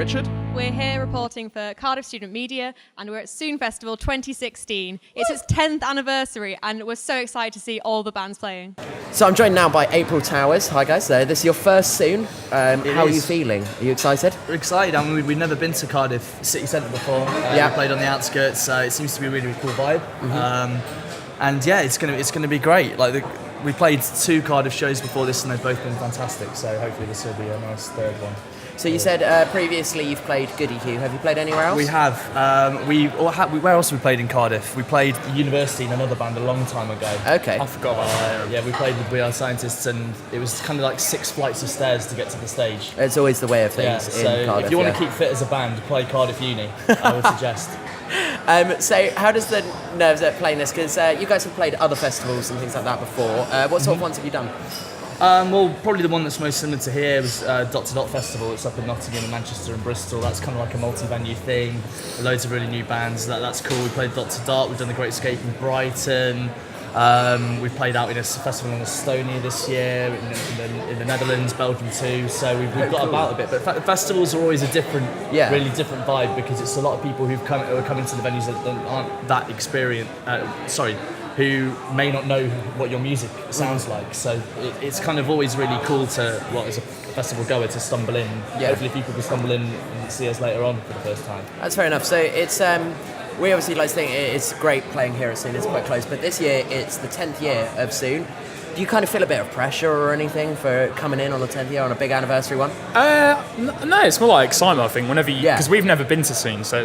Richard. We're here reporting for Cardiff Student Media, and we're at Soon Festival 2016. It's its 10th anniversary, and we're so excited to see all the bands playing. So I'm joined now by April Towers. Hi guys, this is your first Soon. How are you feeling? Are you excited? We're excited. I mean, we've never been to Cardiff City Centre before. Yeah. We played on the outskirts, so it seems to be a really, really cool vibe. And yeah, it's gonna be great. We played 2 Cardiff shows before this, and they've both been fantastic. So hopefully this will be a nice third one. So you said previously you've played Goody Hugh. Have you played anywhere else? We have. Where else have we played in Cardiff? We played University in another band a long time ago. Okay. I forgot about that. Yeah, we played with We Are Scientists, and it was kind of like 6 flights of stairs to get to the stage. It's always the way of things in so Cardiff. if you want to keep fit as a band, play Cardiff Uni, I would suggest. So how does the nerves at playing this? Because you guys have played other festivals and things like that before. What sort of ones have you done? Well, probably the one that's most similar to here was Dot to Dot Festival. It's up in Nottingham and Manchester and Bristol. That's kind of like a multi-venue thing. Loads of really new bands. That's cool. We played Dot to Dot. We've done the Great Escape in Brighton. We've played out in a festival in Estonia this year, in the Netherlands, Belgium too. So we've got about a bit. But festivals are always a really different vibe, because it's a lot of people who are coming to the venues that aren't that experienced. Who may not know what your music sounds like. So it's kind of always really cool to, as a festival goer, to stumble in. Yeah. Hopefully people can stumble in and see us later on for the first time. That's fair enough. So it's we obviously like to think it's great playing here at Soon. It's quite close, but this year it's the 10th year of Soon. Do you kind of feel a bit of pressure or anything for coming in on the 10th year on a big anniversary one? No, it's more like excitement, I think. Whenever because Yeah. we've never been to Soon, so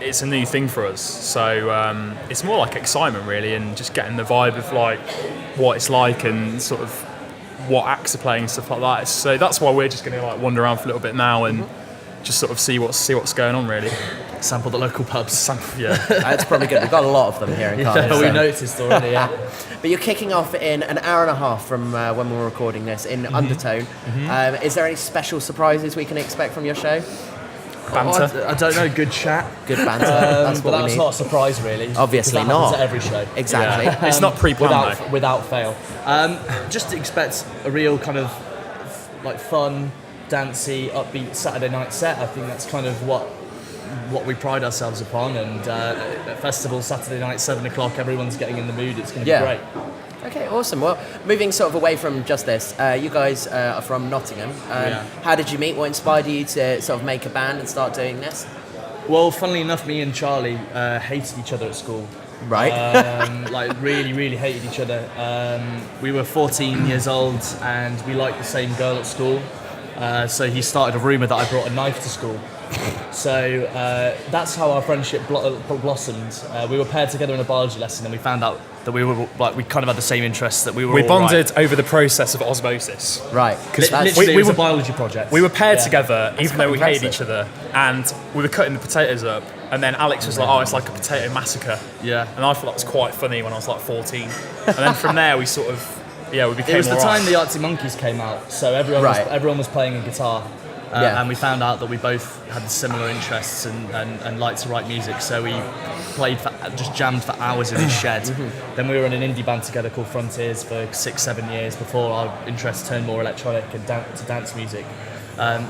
it's a new thing for us. So it's more like excitement, really, and just getting the vibe of like what it's like and sort of what acts are playing and stuff like that. So that's why we're just going to like wander around for a little bit now and just sort of see what's going on, really. Sample the local pubs. Yeah. That's probably good. We've got a lot of them here in Cardiff. We noticed already, yeah. But you're kicking off in an hour and a half from when we're recording this in Undertone. Is there any special surprises we can expect from your show? Banter. I don't know, good chat. Good banter. That's what But we that's need. not a surprise, really. Obviously because that happens not. at every show. Exactly. Yeah. It's not pre-planned, though. Without fail. Just expect a real kind of like fun, dancey, upbeat Saturday night set. I think that's kind of what we pride ourselves upon. And at festival Saturday night, 7 o'clock, everyone's getting in the mood. It's going to be great. Okay, awesome. Well, moving sort of away from just this, you guys are from Nottingham. How did you meet? What inspired you to sort of make a band and start doing this? Well, funnily enough, me and Charlie hated each other at school. Right. Really, really hated each other. We were 14 years old and we liked the same girl at school. So he started a rumour that I brought a knife to school. So that's how our friendship blossomed. We were paired together in a biology lesson, and we found out that we kind of had the same interests. That we bonded over the process of osmosis. Right. Literally, it was a biology project. We were paired together, That's even though we quite hated each other, and we were cutting the potatoes up. And then Alex was like, "Oh, it's like a potato massacre." Yeah. And I thought that was quite funny when I was like 14. And then from there, we sort of we became. It was the alright. time the Arctic Monkeys came out, so everyone was playing a guitar. And we found out that we both had similar interests and liked to write music, so we just jammed for hours in his shed. Then we were in an indie band together called Frontiers for 6-7 years before our interests turned more electronic and to dance music.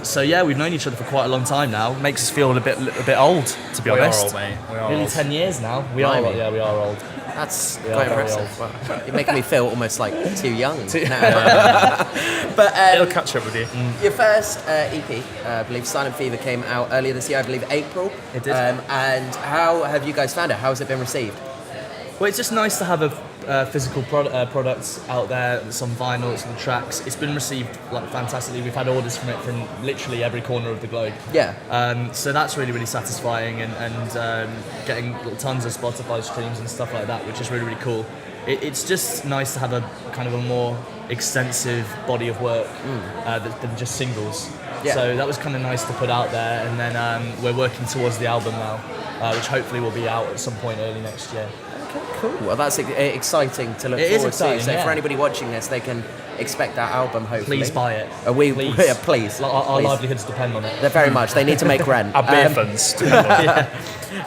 So yeah, we've known each other for quite a long time now. Makes us feel a bit old, to be honest. We are old, mate. We are Nearly old. 10 years now. We are old. Yeah, we are old. That's We quite are very impressive. Well, you're making me feel almost like too young. It'll But catch up with you. your first EP, I believe Silent Fever, came out earlier this year, I believe April. It did. And how have you guys found it? How has it been received? Well, it's just nice to have a physical products out there that's on vinyl, it's on tracks. It's been received fantastically. We've had orders from it from literally every corner of the globe. Yeah. So that's really, really satisfying and getting tons of Spotify streams and stuff like that, which is really, really cool. It's just nice to have a kind of a more extensive body of work than just singles. Yeah. So that was kind of nice to put out there, and then we're working towards the album now, which hopefully will be out at some point early next year. Okay, cool. Well, that's exciting to look It is forward exciting, to. So yeah. for anybody watching this, they can expect that album, hopefully. Please buy it. Please. Yeah, please. Our Please. livelihoods depend on it. They're very much. They need to make rent. Our beer funds.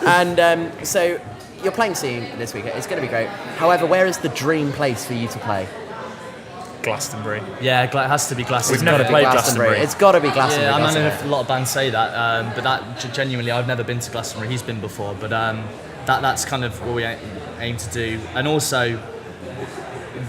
And so you're playing Soon this week. It's going to be great. However, where is the dream place for you to play? Glastonbury. Yeah, it has to be Glastonbury. We've never played Glastonbury. It's got to be Glastonbury. Yeah, I doesn't know it? a lot of bands say that, but that genuinely, I've never been to Glastonbury. He's been before, but that's kind of what we aim to do. And also,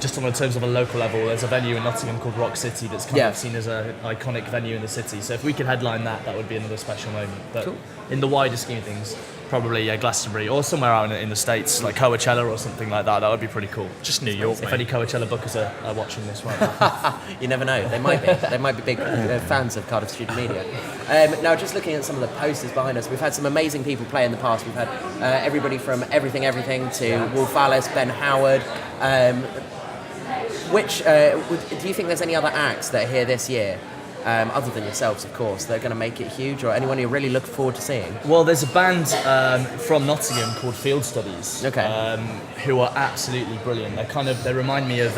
just on the terms of a local level, there's a venue in Nottingham called Rock City that's kind of seen as an iconic venue in the city. So if we could headline that, that would be another special moment. But in the wider scheme of things, probably Glastonbury or somewhere out in the States, like Coachella or something like that. That would be pretty cool. Just New York, If mate. any Coachella bookers are watching this right now. You never know. They might be. They might be big fans of Cardiff Student Media. Now, just looking at some of the posters behind us, we've had some amazing people play in the past. We've had everybody from Everything to Wolf Alice, Ben Howard. Do you think there's any other acts that are here this year, other than yourselves, of course, that are going to make it huge, or anyone you're really looking forward to seeing? Well, there's a band from Nottingham called Field Studies, who are absolutely brilliant. They remind me of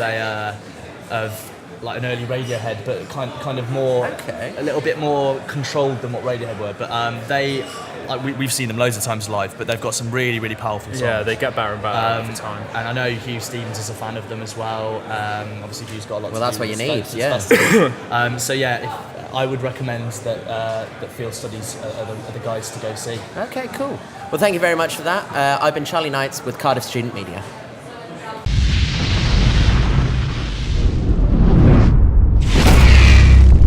like an early Radiohead, but kind of more, a little bit more controlled than what Radiohead were. But we've seen them loads of times live, but they've got some really, really powerful songs. Yeah, they get better and better over time. And I know Hugh Stevens is a fan of them as well. Obviously, Hugh's got a lot. Well, to that's do what with you need. festivals. So yeah, I would recommend that Field Studies are the guys to go see. Okay, cool. Well, thank you very much for that. I've been Charlie Knights with Cardiff Student Media.